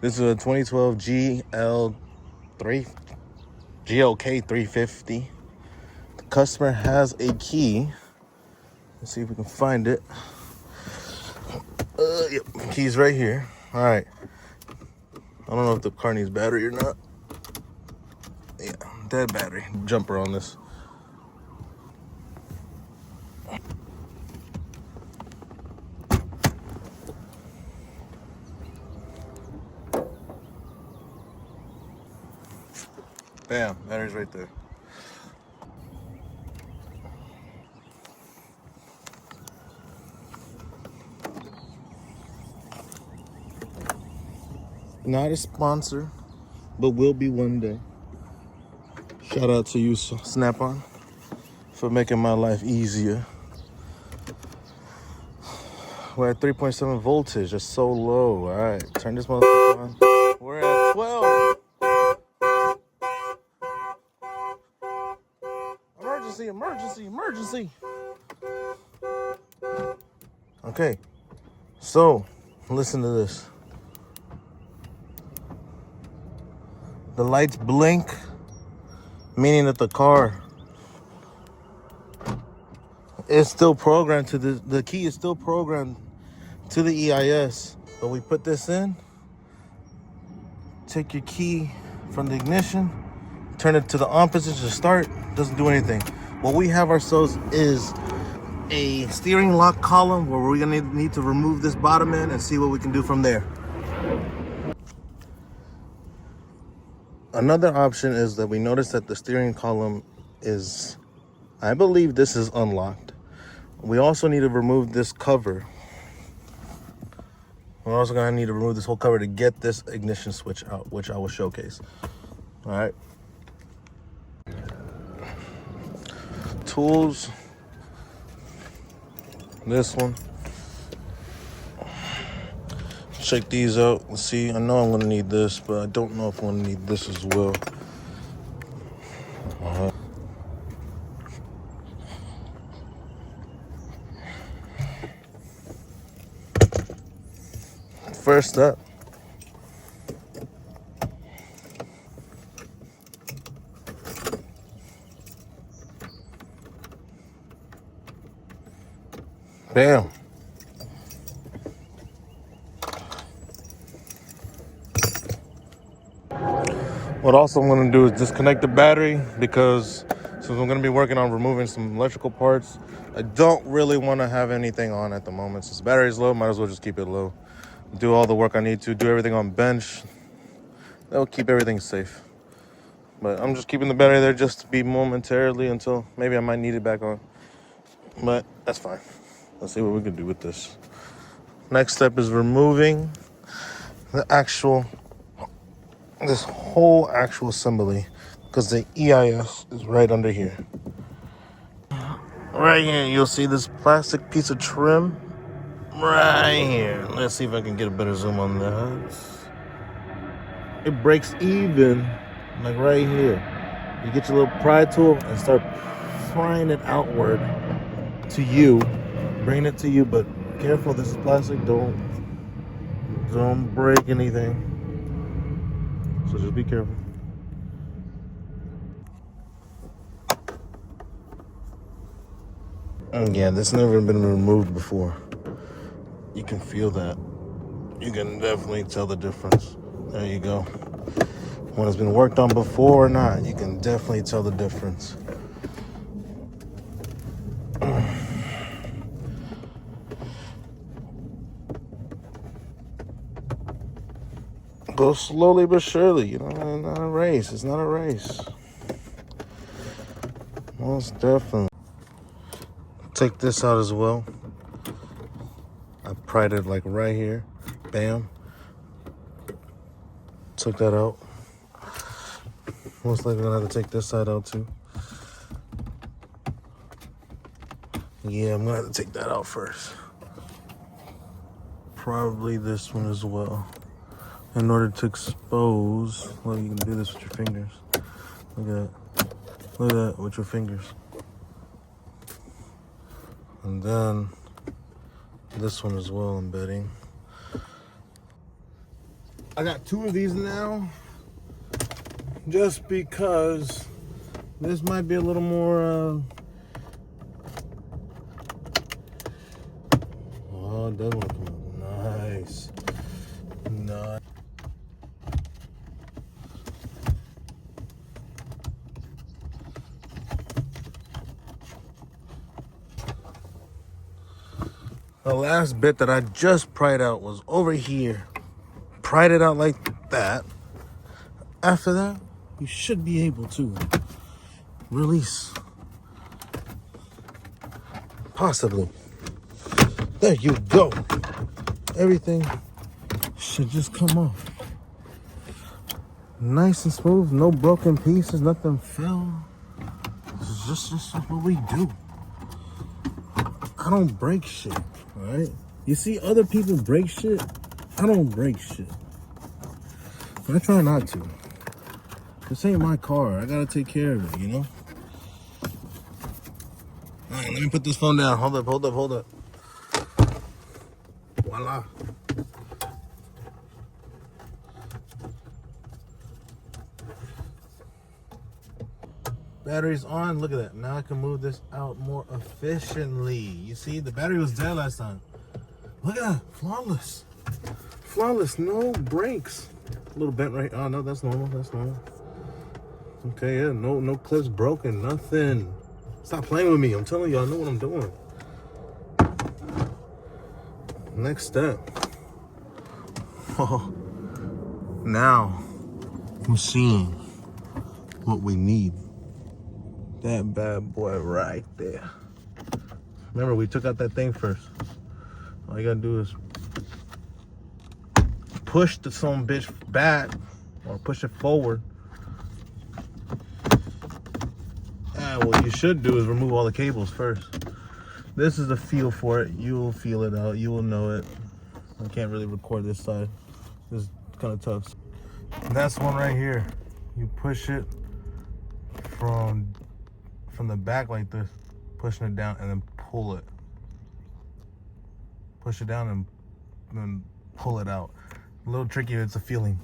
This is a 2012 GLK 350. The customer has a key. Let's see if we can find it. Yep, key's right here. All right. I don't know if the car needs battery or not. Yeah, dead battery. Jumper on this. Bam, battery's right there. Not a sponsor, but will be one day. Shout out to you, Snap-on, for making my life easier. We're at 3.7 voltage, that's so low. All right, turn this motherfucker on. We're at 12. Emergency, emergency, emergency. Okay, so listen to this. The lights blink, meaning that the car is still programmed to the key is still programmed to the EIS. But we put this in, take your key from the ignition, turn it to the on position to start, doesn't do anything. What we have ourselves is a steering lock column where we're gonna need to remove this bottom end and see what we can do from there. Another option is that we notice that the steering column is, I believe this is unlocked. We also need to remove this cover. We're also gonna need to remove this whole cover to get this ignition switch out, which I will showcase. All right. Tools. This one. Check these out. Let's see. I know I'm gonna need this, but I don't know if I'm gonna need this as well. First up, bam. What also I'm going to do is disconnect the battery, because since I'm going to be working on removing some electrical parts, I don't really want to have anything on at the moment. Since the battery's low, might as well just keep it low. Do all the work I need to, do everything on bench. That'll keep everything safe. But I'm just keeping the battery there just to be momentarily until maybe I might need it back on. But that's fine. Let's see what we can do with this. Next step is removing this whole actual assembly, because the EIS is right under here. Right here, you'll see this plastic piece of trim right here. Let's see if I can get a better zoom on that. It breaks even, like right here. You get your little pry tool and start prying it outward to you, bring it to you, but careful, this is plastic, don't break anything. So just be careful. Yeah, this never been removed before. You can feel that. You can definitely tell the difference. There you go. When it's been worked on before or not, you can definitely tell the difference. Go slowly but surely, you know, it's not a race. It's not a race. Most definitely. Take this out as well. I pried it like right here. Bam. Took that out. Most likely gonna have to take this side out too. Yeah, I'm gonna have to take that out first. Probably this one as well. In order to expose, well, you can do this with your fingers. Look at that. Look at that with your fingers. And then this one as well, I'm betting. I got 2 of these now, just because this might be a little more, oh, it does want to come out. Nice. Nice. The last bit that I just pried out was over here. Pried it out like that. After that, you should be able to release. Possibly. There you go. Everything should just come off. Nice and smooth, no broken pieces, nothing fell. This is just what we do. I don't break shit, alright? You see other people break shit? I don't break shit. But I try not to. This ain't my car. I gotta take care of it, you know? Alright, let me put this phone down. Hold up. Voila. Battery's on. Look at that. Now I can move this out more efficiently. You see, the battery was dead last time. Look at that. Flawless. Flawless. No breaks. A little bent right. Oh, no, that's normal. That's normal. Okay, yeah. No clips broken. Nothing. Stop playing with me. I'm telling you, I know what I'm doing. Next step. Oh, now I'm seeing what we need. That bad boy right there. Remember, we took out that thing first. All you gotta do is push the son bitch back or push it forward. And what you should do is remove all the cables first. This is the feel for it. You will feel it out. You will know it. I can't really record this side. This is kind of tough. That's one right here. You push it from the back like this, pushing it down, and then pull it. Push it down and then pull it out. A little tricky. It's a feeling.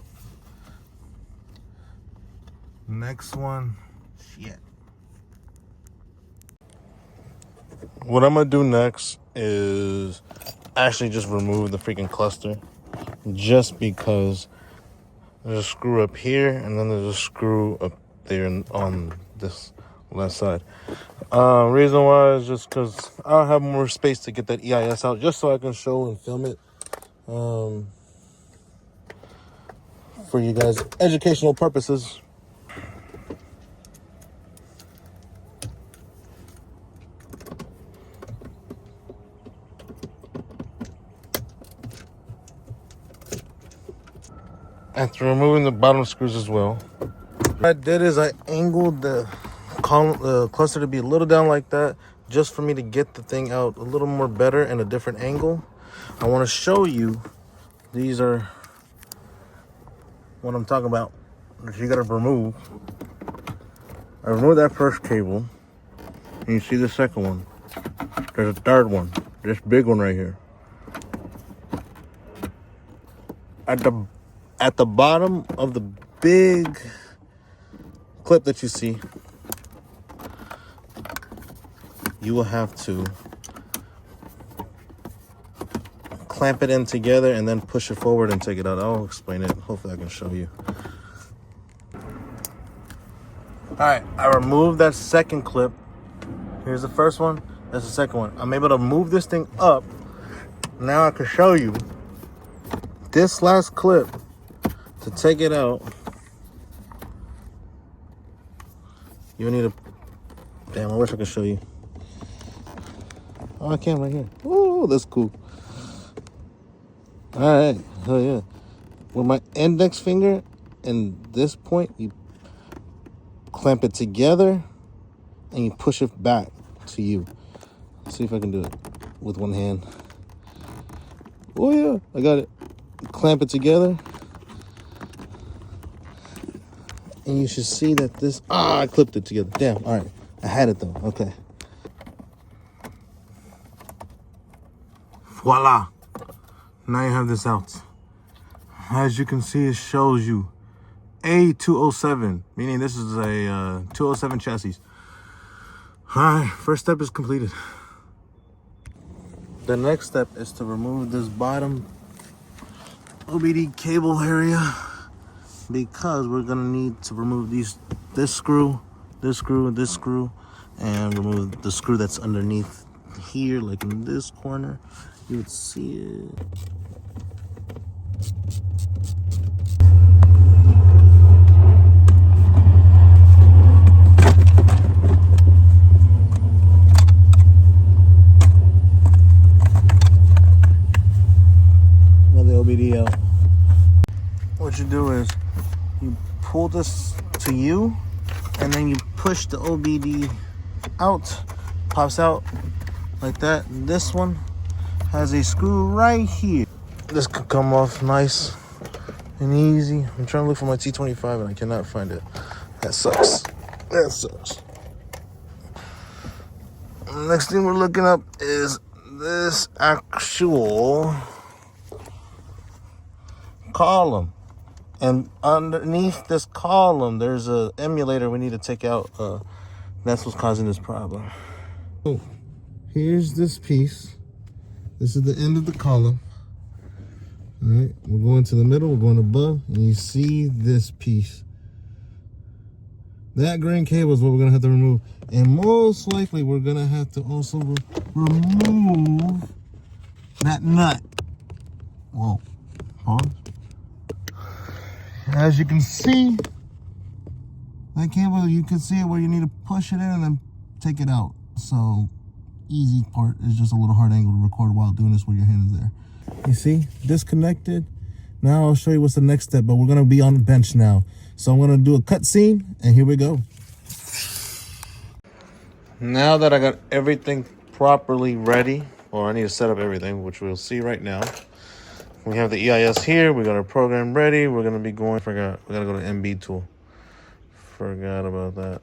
Next one. Shit. What I'm gonna do next is actually just remove the freaking cluster, just because there's a screw up here and then there's a screw up there on this left side. Reason why is just because I'll have more space to get that EIS out, just so I can show and film it for you guys, educational purposes. After removing the bottom screws as well, what I did is I angled the cluster to be a little down like that, just for me to get the thing out a little more better and a different angle. I want to show you, these are what I'm talking about, that you got to remove. I removed that first cable, and you see the second one. There's a third one, this big one right here. At the bottom of the big clip that you see, you will have to clamp it in together and then push it forward and take it out. I'll explain it. Hopefully I can show you. All right, I removed that second clip. Here's the first one. That's the second one. I'm able to move this thing up. Now I can show you this last clip. To take it out, you need a... Damn, I wish I could show you. Oh, I can right here. Oh, that's cool. All right, hell yeah. With my index finger and this point, you clamp it together and you push it back to you. Let's see if I can do it with one hand. Oh yeah, I got it. Clamp it together. And you should see that this... I clipped it together. Damn, all right. I had it, though. Okay. Voila. Now you have this out. As you can see, it shows you A207, meaning this is a 207 chassis. All right, first step is completed. The next step is to remove this bottom OBD cable area, because we're gonna need to remove this screw, and remove the screw that's underneath here, like in this corner. You would see it. Another OBD out. What you do is you pull this to you, and then you push the OBD out, pops out like that. This one has a screw right here. This could come off nice and easy. I'm trying to look for my T25 and I cannot find it. That sucks. That sucks. Next thing we're looking up is this actual column. And underneath this column, there's a emulator we need to take out. That's what's causing this problem. So here's this piece. This is the end of the column. All right, we're going to the middle, we're going above, and you see this piece. That green cable is what we're gonna have to remove. And most likely we're gonna have to also remove that nut. Whoa, pause. As you can see, that cable, you can see it where you need to push it in and then take it out. So, easy part is just a little hard angle to record while doing this with your hands there. You see, disconnected. Now I'll show you what's the next step, but we're gonna be on the bench now. So I'm gonna do a cut scene, and here we go. Now that I got everything properly ready, or I need to set up everything, which we'll see right now. We have the EIS here. We got our program ready. We're gonna be going. We gotta go to MB tool. Forgot about that.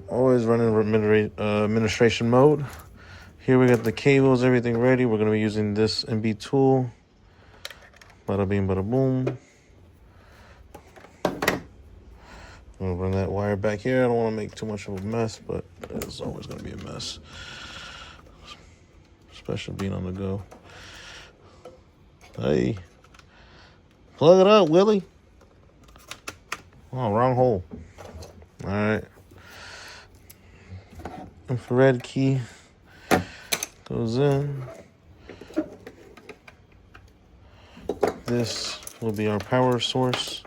Always running administration mode. Here we got the cables, everything ready. We're gonna be using this MB tool. Bada bing, bada boom. I'm gonna run that wire back here. I don't want to make too much of a mess, but it's always gonna be a mess, especially being on the go. Hey, plug it up, Willie. Oh, wrong hole. All right. Infrared key goes in. This will be our power source.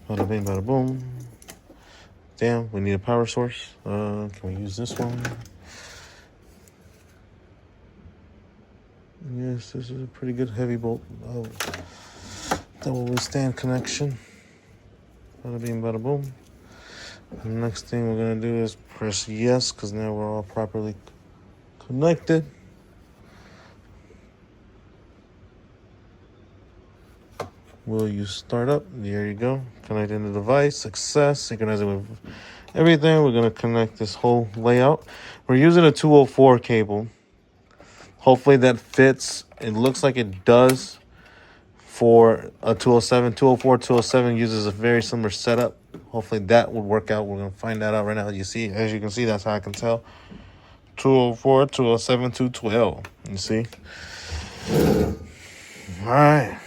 Bada bing, bada boom. Damn, we need a power source. Can we use this one? Yes, this is a pretty good heavy bolt. Oh, that will withstand connection. Bada bing, bada boom. The next thing we're gonna do is press yes, because now we're all properly connected. Will you start up? There you go. Connecting the device. Success. Synchronizing with everything. We're going to connect this whole layout. We're using a 204 cable. Hopefully that fits. It looks like it does for a 207. 204, 207 uses a very similar setup. Hopefully that would work out. We're going to find that out right now. As you can see, that's how I can tell. 204, 207, 212. You see? All right.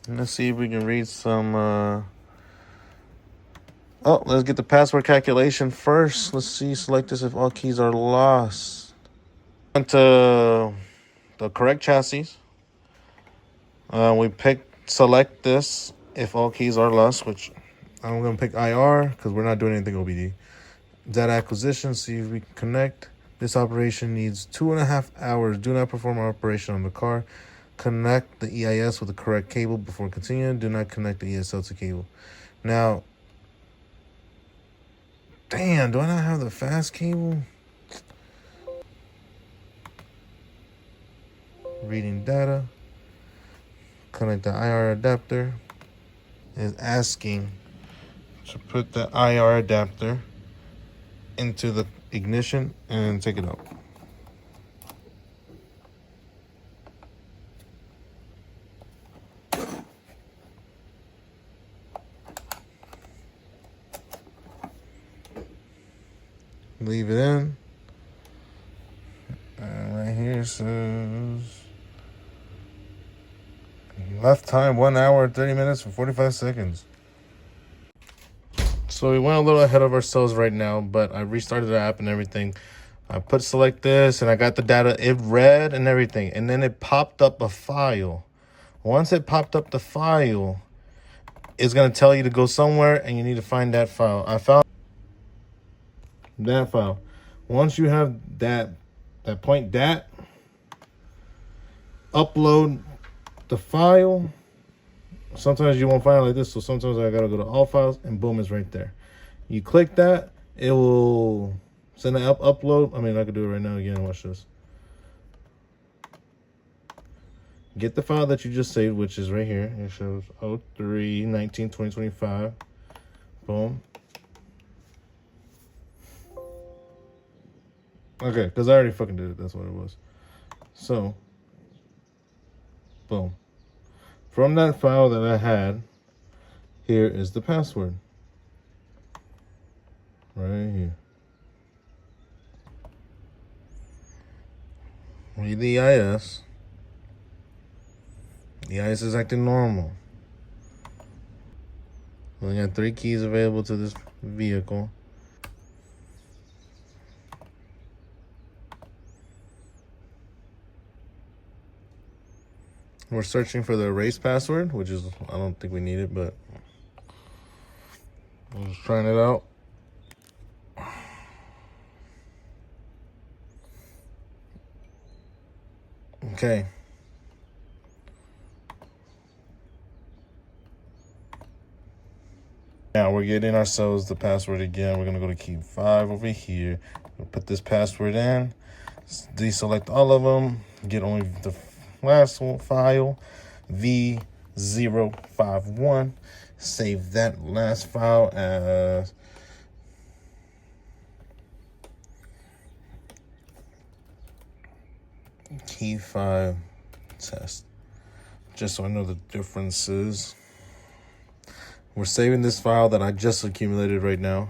Let's see if we can read some, let's get the password calculation first. Let's see, select this if all keys are lost. To the correct chassis. Select this if all keys are lost, which I'm going to pick IR because we're not doing anything OBD. Data acquisition, see if we can connect. This operation needs 2.5 hours. Do not perform an operation on the car. Connect the EIS with the correct cable before continuing. Do not connect the ESL to cable. Now, damn, do I not have the fast cable? Reading data. Connect the IR adapter. Is asking to put the IR adapter into the ignition and take it out. Leave it in. And right here says left time 1 hour 30 minutes and 45 seconds. So we went a little ahead of ourselves right now, but I restarted the app and everything. I put select this and I got the data. It read and everything, and then it popped up a file. Once it popped up the file, it's gonna tell you to go somewhere and you need to find that file. I found that file. Once you have that point dat, upload the file. Sometimes you won't find it like this, so sometimes I gotta go to all files and boom, it's right there. You click that, it will send an upload. I mean, I could do it right now again. Watch this. Get the file that you just saved, which is right here. It shows 03/19/2025. Boom. Okay, because I already fucking did it. That's what it was. So, boom. From that file that I had, here is the password. Right here. Read the EIS. The EIS is acting normal. We only got 3 keys available to this vehicle. We're searching for the erase password, which is, I don't think we need it, but we're just trying it out. Okay. Now we're getting ourselves the password again. We're gonna go to key 5 over here. We'll put this password in, deselect all of them, get only the last one file, V051. Save that last file as key 5 test. Just so I know the differences. We're saving this file that I just accumulated right now.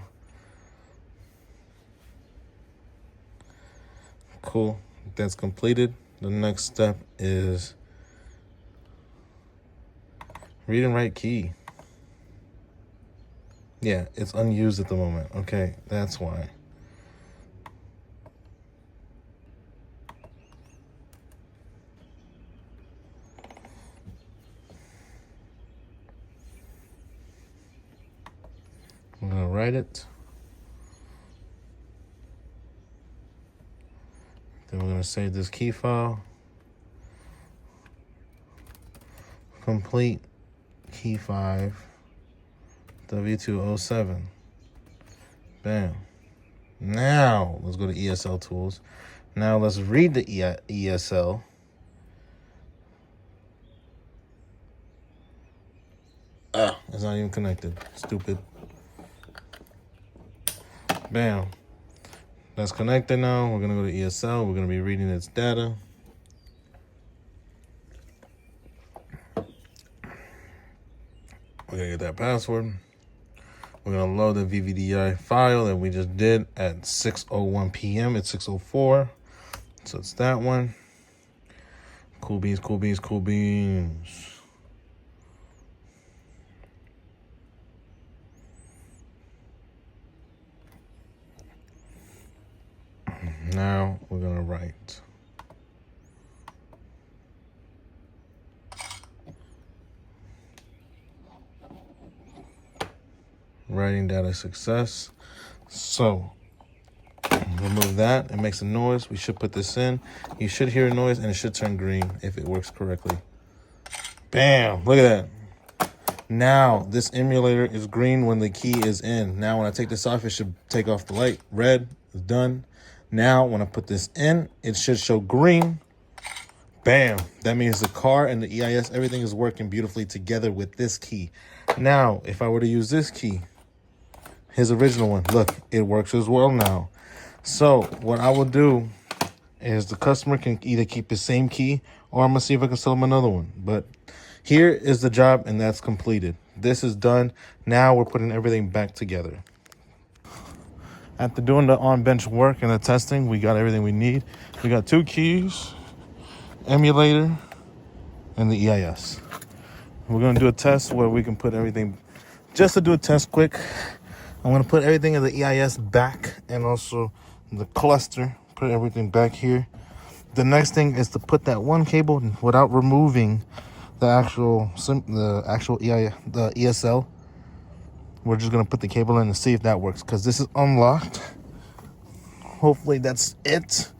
Cool. That's completed. The next step is read and write key. Yeah, it's unused at the moment. Okay, that's why. I'm gonna write it. Then we're gonna save this key file. Complete key 5, W207. Bam. Now let's go to ESL tools. Now let's read the ESL. It's not even connected. Stupid. Bam. That's connected now. We're gonna go to ESL. We're gonna be reading its data. We're gonna get that password. We're gonna load the VVDI file that we just did at 6:01 p.m. It's 6:04. So it's that one. Cool beans, cool beans, cool beans. Now we're gonna write. Writing data success. So remove that. It makes a noise. We should put this in. You should hear a noise and it should turn green if it works correctly. Bam! Look at that. Now this emulator is green when the key is in. Now when I take this off, it should take off the light. Red is done. Now when I put this in, it should show green. Bam! That means the car and the EIS, everything is working beautifully together with this key. Now, if I were to use this key, his original one, look, it works as well now. So what I will do is the customer can either keep the same key or I'm gonna see if I can sell them another one. But here is the job and that's completed. This is done. Now we're putting everything back together. After doing the on-bench work and the testing, we got everything we need. We got 2 keys, emulator, and the EIS. We're gonna do a test where we can put everything, just to do a test quick. I'm gonna put everything in the EIS back and also the cluster, put everything back here. The next thing is to put that one cable without removing the actual EIS, the ESL. We're just gonna put the cable in and see if that works, because this is unlocked. Hopefully that's it.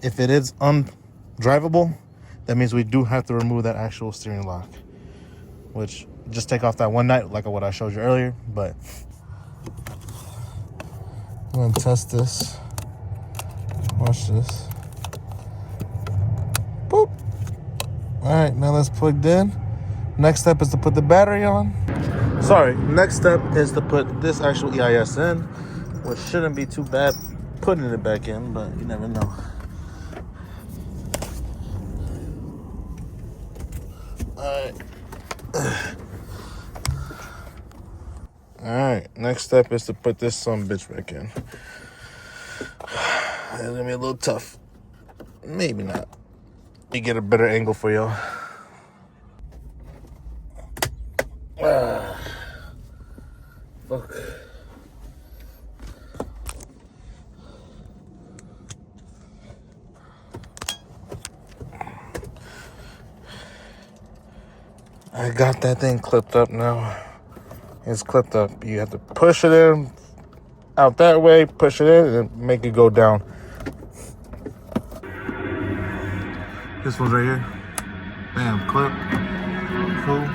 If it is undrivable, that means we do have to remove that actual steering lock, which just take off that one nut like what I showed you earlier. But I'm gonna test this. Watch this. Boop. All right, now that's plugged in. Next step is to put the battery on. Sorry, next step is to put this actual EIS in, which shouldn't be too bad putting it back in, but you never know. Alright, next step is to put this son bitch back in. It's gonna be a little tough. Maybe not. Let me get a better angle for y'all. Fuck. I got that thing clipped up now. It's clipped up. You have to push it in out that way, push it in, and make it go down. This one's right here. Bam, clip. Cool.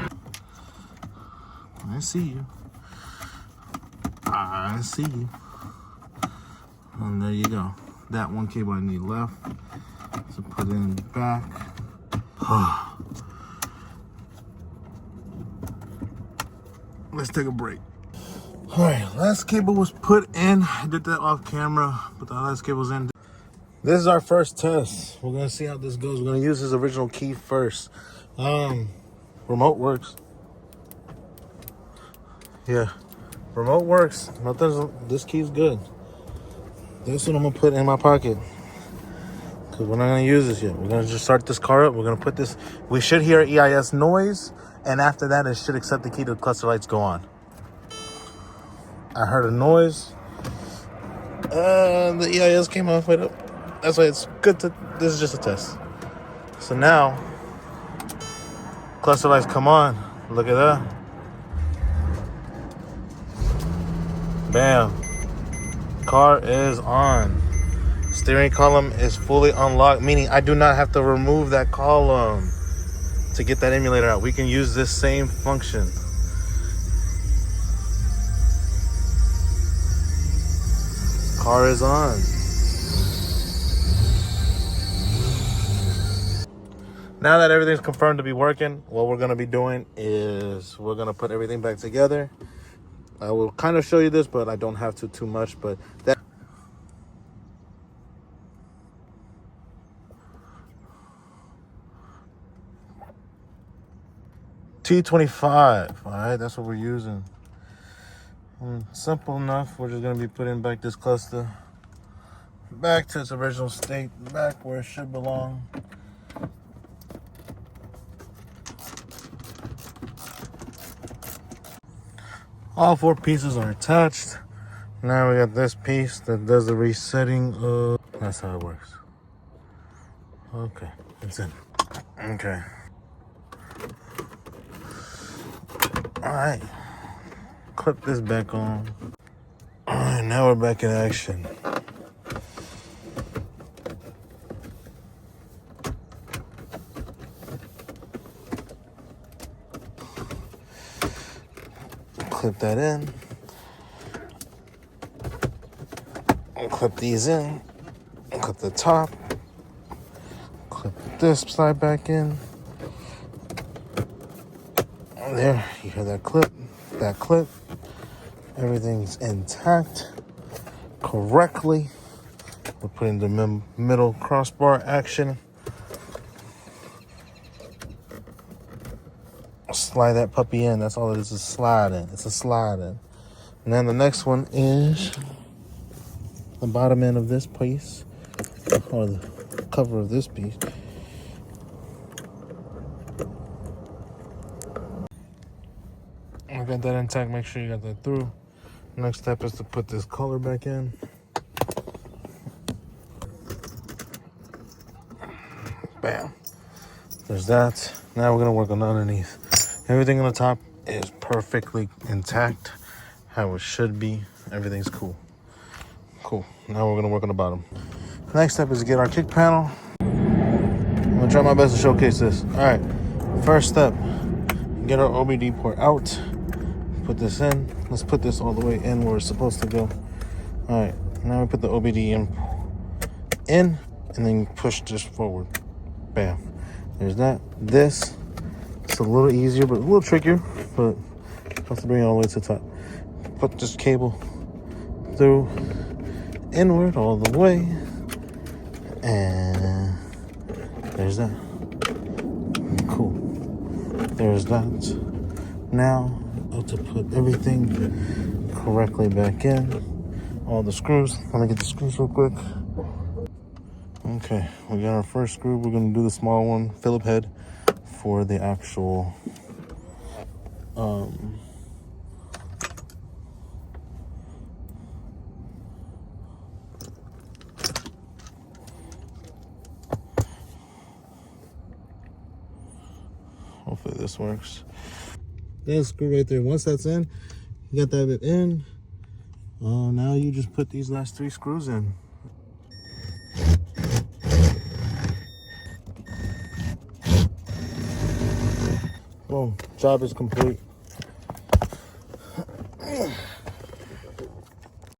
I see you. I see you. And there you go. That one cable I need left. So put it in the back. Let's take a break. All right, last cable was put in. I did that off camera, but the last cable's in. This is our first test. We're gonna see how this goes. We're gonna use his original key first. Remote works. Yeah, remote works. This key's good. This one I'm gonna put in my pocket, because we're not gonna use this yet. We're gonna just start this car up. We're gonna put this. We should hear EIS noise, and after that, it should accept the key to the cluster lights go on. I heard a noise. The EIS came off. Wait up. That's why it's good to. This is just a test. So now, cluster lights come on. Look at that. Bam. Car is on. Steering column is fully unlocked, meaning I do not have to remove that column to get that emulator out. We can use this same function. Car is on. Now that everything's confirmed to be working, what we're gonna be doing is we're gonna put everything back together. I will kind of show you this, but I don't have to too much. But that T25, all right, that's what we're using. Simple enough. We're just gonna be putting back this cluster back to its original state, back where it should belong. All 4 pieces are attached. Now we got this piece that does the resetting of. That's how it works. Okay, it's in. Okay. All right. Clip this back on. All right, now we're back in action. Clip that in. I'll clip these in. Clip the top. Clip this side back in. There, you hear that clip, that clip. Everything's intact correctly. We're putting the middle crossbar action. Slide that puppy in. That's all it is sliding. It's a slide in. And then the next one is the bottom end of this piece, or the cover of this piece. I got that intact. Make sure you got that through. Next step is to put this color back in. Bam. There's that. Now we're gonna work on underneath. Everything on the top is perfectly intact, how it should be. Everything's cool. Cool. Now we're gonna work on the bottom. Next step is to get our kick panel. I'm gonna try my best to showcase this. All right. First step, get our OBD port out. Put this in. Let's put this all the way in where it's supposed to go. All right. Now we put the OBD in, and then push this forward. Bam. There's that. This. It's a little easier, but a little trickier, but you have to bring it all the way to the top. Put this cable through inward all the way, and there's that. Cool. There's that. Now, I have to put everything correctly back in. All the screws. Let me get the screws real quick. Okay, we got our first screw. We're gonna do the small one, Phillip head, for the actual hopefully this works. That screw right there. Once that's in, you got that bit in. Now you just put these last 3 screws in. Boom, job is complete.